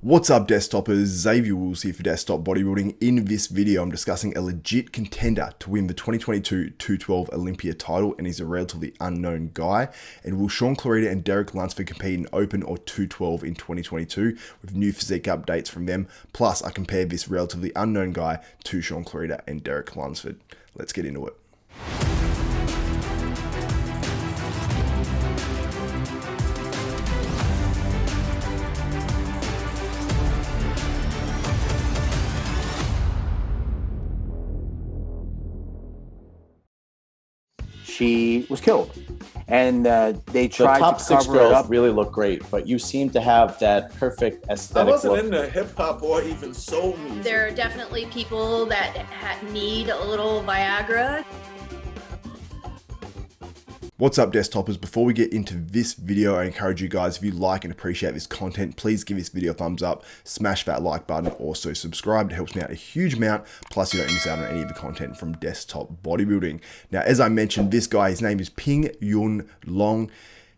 What's up, Desktopers? Xavier Wills here for Desktop Bodybuilding. In this video, I'm discussing a legit contender to win the 2022 212 Olympia title, and he's a relatively unknown guy. And will Shaun Clarida and Derek Lunsford compete in Open or 212 in 2022 with new physique updates from them? Plus, I compared this relatively unknown guy to Shaun Clarida and Derek Lunsford. Let's get into it. She was killed, and they tried the top to six cover it girls up. really look great, but you seem to have that perfect aesthetic. I wasn't look. into hip hop or even soul music. There are definitely people that need a little Viagra. What's up, Desktopers? Before we get into this video, I encourage you guys, if you like and appreciate this content, please give this video a thumbs up, smash that like button, also subscribe. It helps me out a huge amount, plus you don't miss out on any of the content from Desktop Bodybuilding. Now, as I mentioned, this guy, his name is Ping Yunlong.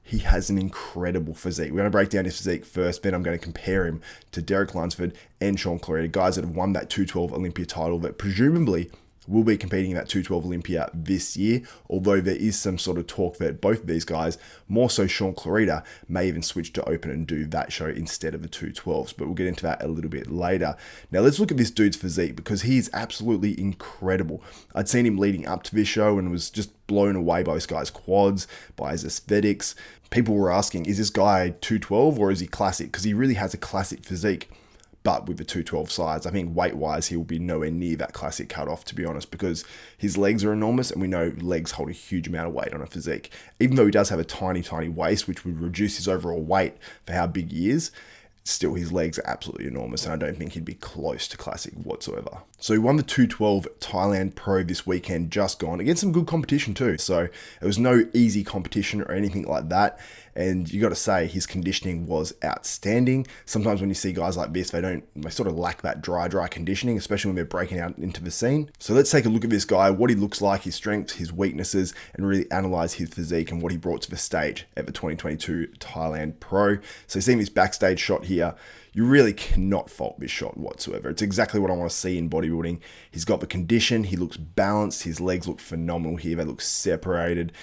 He has an incredible physique. We're going to break down his physique first, then I'm going to compare him to Derek Lunsford and Shaun Clarida, guys that have won that 212 Olympia title that presumably will be competing in that 212 Olympia this year, although there is some sort of talk that both of these guys, more so Shaun Clarida, may even switch to Open and do that show instead of the 212s, but we'll get into that a little bit later. Now let's look at this dude's physique, because he is absolutely incredible. I'd seen him leading up to this show and was just blown away by this guy's quads, by his aesthetics. People were asking, is this guy 212 or is he classic? Because he really has a classic physique. But with the 212 size, I think weight-wise, he will be nowhere near that classic cutoff, to be honest, because his legs are enormous, and we know legs hold a huge amount of weight on a physique. Even though he does have a tiny, tiny waist, which would reduce his overall weight for how big he is, still his legs are absolutely enormous, and I don't think he'd be close to classic whatsoever. So he won the 212 Thailand Pro this weekend, just gone, against some good competition too. So it was no easy competition or anything like that. And you got to say, his conditioning was outstanding. Sometimes when you see guys like this, they sort of lack that dry conditioning, especially when they're breaking out into the scene. So let's take a look at this guy, what he looks like, his strengths, his weaknesses, and really analyze his physique and what he brought to the stage at the 2022 Thailand Pro. So seeing this backstage shot here, you really cannot fault this shot whatsoever. It's exactly what I want to see in bodybuilding. He's got the condition, he looks balanced, his legs look phenomenal here, they look separated,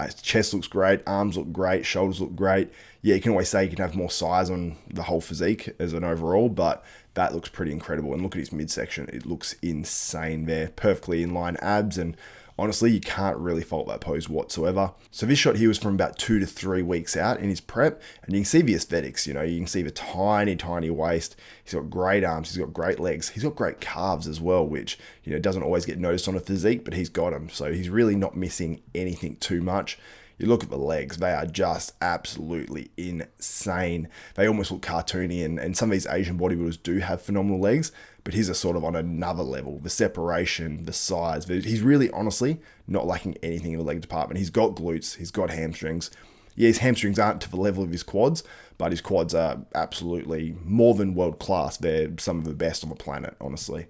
his chest looks great, arms look great, shoulders look great. Yeah, you can always say you can have more size on the whole physique as an overall, but that looks pretty incredible. And look at his midsection, it looks insane there. Perfectly in line abs, and honestly, you can't really fault that pose whatsoever. So this shot here was from about 2 to 3 weeks out in his prep, and you can see the aesthetics, you can see the tiny, tiny waist. He's got great arms, he's got great legs, he's got great calves as well, which, doesn't always get noticed on a physique, but he's got them. So he's really not missing anything too much. You look at the legs, they are just absolutely insane. They almost look cartoony, and some of these Asian bodybuilders do have phenomenal legs, but his are sort of on another level. The separation, the size, he's really honestly not lacking anything in the leg department. He's got glutes, he's got hamstrings. Yeah, his hamstrings aren't to the level of his quads, but his quads are absolutely more than world class. They're some of the best on the planet, honestly.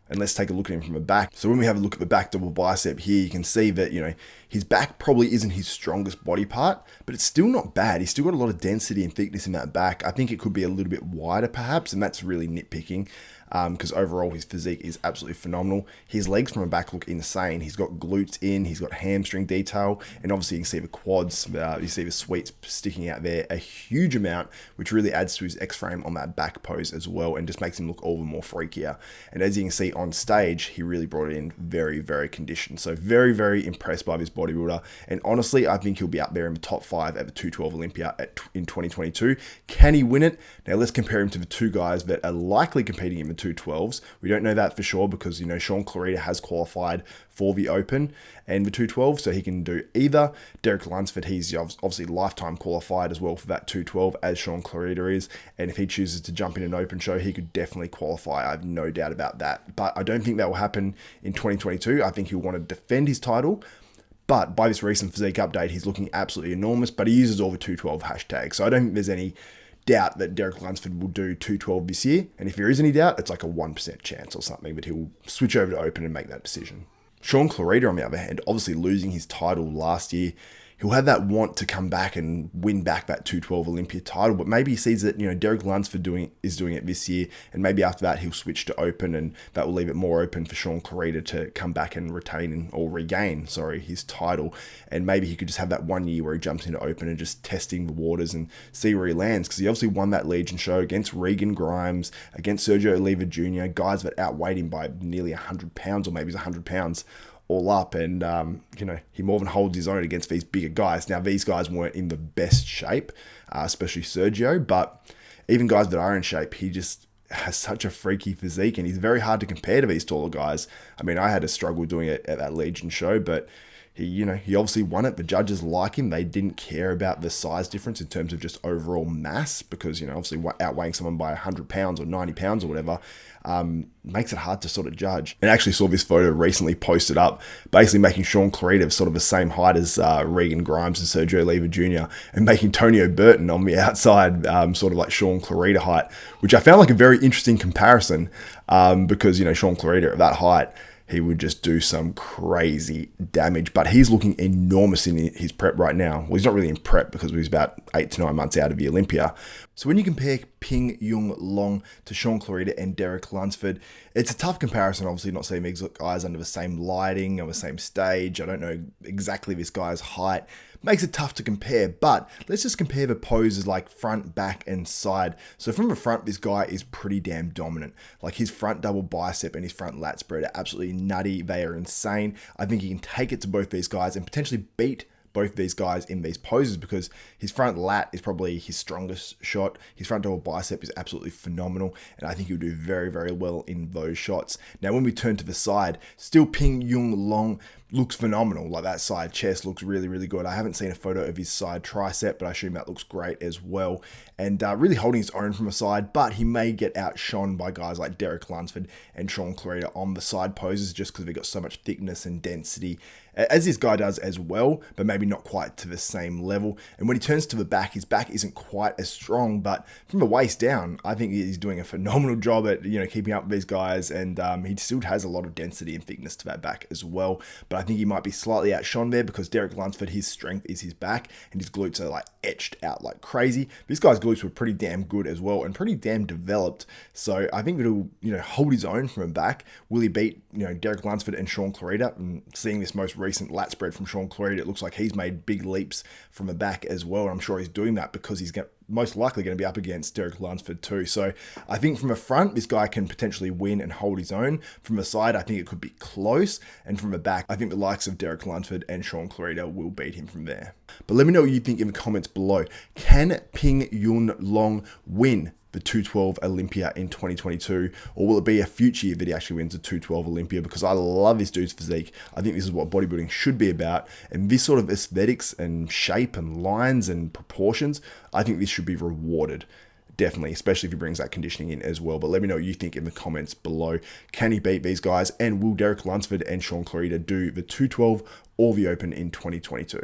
And let's take a look at him from the back. So when we have a look at the back double bicep here, you can see that, his back probably isn't his strongest body part, but it's still not bad. He's still got a lot of density and thickness in that back. I think it could be a little bit wider perhaps, and that's really nitpicking. Because overall his physique is absolutely phenomenal. His legs from the back look insane. He's got glutes in, he's got hamstring detail, and obviously you can see the quads, you see the sweets sticking out there a huge amount, which really adds to his X-frame on that back pose as well, and just makes him look all the more freakier. And as you can see on stage, he really brought it in very, very conditioned. So very, very impressed by this bodybuilder, and honestly, I think he'll be up there in the top 5 at the 212 Olympia in 2022. Can he win it? Now let's compare him to the two guys that are likely competing in the 212s. We don't know that for sure because, Shaun Clarida has qualified for the Open and the 212, so he can do either. Derek Lunsford, he's obviously lifetime qualified as well for that 212, as Shaun Clarida is, and if he chooses to jump in an Open show, he could definitely qualify. I have no doubt about that, but I don't think that will happen in 2022. I think he'll want to defend his title, but by this recent physique update, he's looking absolutely enormous, but he uses all the 212 hashtags, so I don't think there's any doubt that Derek Lunsford will do 212 this year, and if there is any doubt, it's like a 1% chance or something that he'll switch over to Open and make that decision. Shaun Clarida, on the other hand, obviously losing his title last year, he'll have that want to come back and win back that 212 Olympia title, but maybe he sees that, Derek Lunsford is doing it this year, and maybe after that he'll switch to open, and that will leave it more open for Shaun Clarida to come back and regain his title. And maybe he could just have that 1 year where he jumps into open and just testing the waters and see where he lands, because he obviously won that Legion show against Regan Grimes, against Sergio Oliva Jr., guys that outweighed him by nearly 100 pounds, or maybe 100 pounds all up, and he more than holds his own against these bigger guys. Now, these guys weren't in the best shape, especially Sergio, but even guys that are in shape, he just has such a freaky physique, and he's very hard to compare to these taller guys. I mean, I had a struggle doing it at that Legion show, but he obviously won it. The judges like him. They didn't care about the size difference in terms of just overall mass, because, obviously outweighing someone by 100 pounds or 90 pounds or whatever makes it hard to sort of judge. And I actually saw this photo recently posted up, basically making Shaun Clarida sort of the same height as Regan Grimes and Sergio Oliva Jr., and making Tonio Burton on the outside sort of like Shaun Clarida height, which I found like a very interesting comparison, because, Shaun Clarida at that height, he would just do some crazy damage. But he's looking enormous in his prep right now. Well, he's not really in prep because he's about 8 to 9 months out of the Olympia. So when you compare Ping Yunlong to Shaun Clarida and Derek Lunsford, it's a tough comparison, obviously not seeing these guys under the same lighting, on the same stage. I don't know exactly this guy's height. Makes it tough to compare, but let's just compare the poses like front, back, and side. So from the front, this guy is pretty damn dominant. Like his front double bicep and his front lat spread are absolutely nutty. They are insane. I think he can take it to both these guys and potentially beat both these guys in these poses, because his front lat is probably his strongest shot. His front double bicep is absolutely phenomenal, and I think he'll do very, very well in those shots. Now, when we turn to the side, still Ping Yunlong looks phenomenal. Like that side chest looks really, really good. I haven't seen a photo of his side tricep, but I assume that looks great as well. And really holding his own from the side, but he may get outshone by guys like Derek Lunsford and Shaun Clarida on the side poses, just because they've got so much thickness and density, as this guy does as well, but maybe not quite to the same level. And when he turns to the back, his back isn't quite as strong, but from the waist down, I think he's doing a phenomenal job at, keeping up with these guys, and he still has a lot of density and thickness to that back as well. But I think he might be slightly outshone there, because Derek Lunsford, his strength is his back, and his glutes are like etched out like crazy. This guy's glutes were pretty damn good as well, and pretty damn developed. So I think it'll, hold his own from the back. Will he beat, Derek Lunsford and Shaun Clarida? And seeing this most recent lat spread from Shaun Clarida, it looks like he's made big leaps from the back as well. And I'm sure he's doing that because he's most likely going to be up against Derek Lunsford too. So I think from the front, this guy can potentially win and hold his own. From the side, I think it could be close. And from the back, I think the likes of Derek Lunsford and Shaun Clarida will beat him from there. But let me know what you think in the comments below. Can Ping Yunlong win the 212 Olympia in 2022, or will it be a future year that he actually wins the 212 Olympia? Because I love this dude's physique. I think this is what bodybuilding should be about, and this sort of aesthetics and shape and lines and proportions, I think this should be rewarded. Definitely, especially if he brings that conditioning in as well. But let me know what you think in the comments below. Can he beat these guys? And will Derek Lunsford and Shaun Clarida do the 212 or the Open in 2022?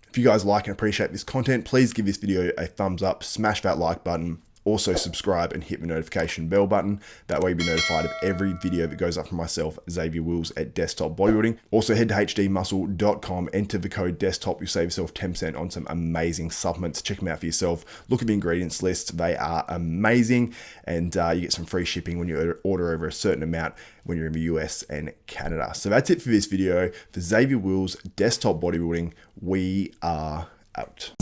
If you guys like and appreciate this content, please give this video a thumbs up, smash that like button. Also subscribe and hit the notification bell button. That way you'll be notified of every video that goes up from myself, Xavier Wills at Desktop Bodybuilding. Also head to hdmuscle.com, enter the code DESKTOP. You'll save yourself 10% on some amazing supplements. Check them out for yourself. Look at the ingredients list. They are amazing. And you get some free shipping when you order over a certain amount when you're in the US and Canada. So that's it for this video. For Xavier Wills, Desktop Bodybuilding, we are out.